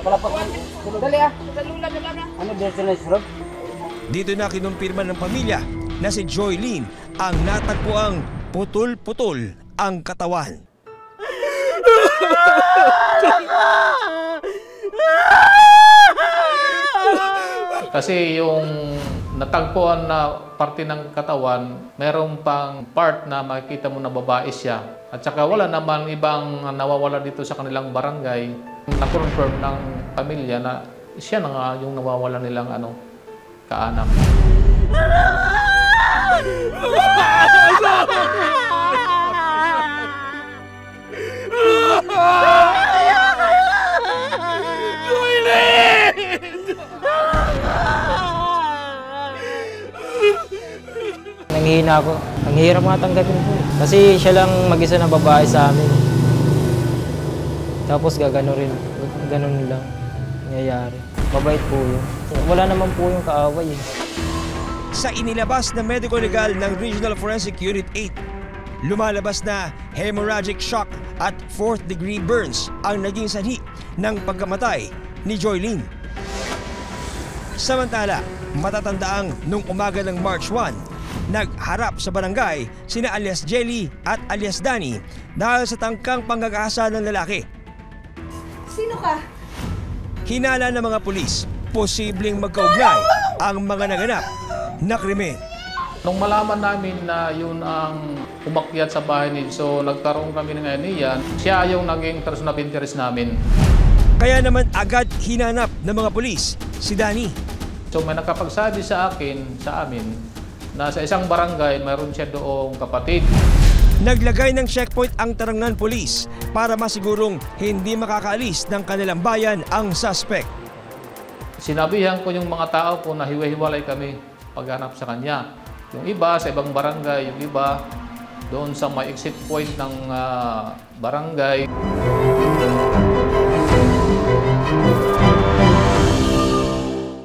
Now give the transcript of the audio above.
Dali ah. Ano destination road? Dito na kinumpirma ng pamilya na si Joylene ang natagpuang putol-putol ang katawan. Kasi yung natagpuan na parte ng katawan, mayroong pang part na makikita mo na babae siya. At saka wala naman ibang nawawala dito sa kanilang barangay. Na-confirm ng pamilya na siya na nga yung nawawala nilang kaanak. Nanghihina ako. Ang hirap nga tanggapin po. Kasi siya lang mag-isa na babae sa amin. Tapos gagano rin. Ganun lang nangyayari. Mabait po yun. Wala naman po yung kaaway eh. Sa inilabas na medical legal ng Regional Forensic Unit 8, lumalabas na hemorrhagic shock at 4th degree burns ang naging sanhi ng pagkamatay ni Joylene. Samantala, matatandaang nung umaga ng March 1, nagharap sa barangay sina alias Jelly at alias Danny dahil sa tangkang panggagahasa ng lalaki. Sino ka? Hinala ng mga pulis, posibleng magkaugnay ang mga naganap na krimen. Nung malaman namin na yun ang umakyat sa bahay ni so nagkaroon kami ng aniyan, siya yung naging person of interest namin. Kaya naman agad hinanap ng mga pulis si Danny. So may nakapagsabi sa amin, na sa isang barangay mayroon siya doong kapatid. Naglagay ng checkpoint ang Tarangan Police para masigurong hindi makakaalis ng kanilang bayan ang suspect. Sinabihan ko yung mga tao ko na hiwa-hiwalay kami paghanap sa kanya. Yung iba sa ibang barangay, yung iba doon sa may exit point ng barangay.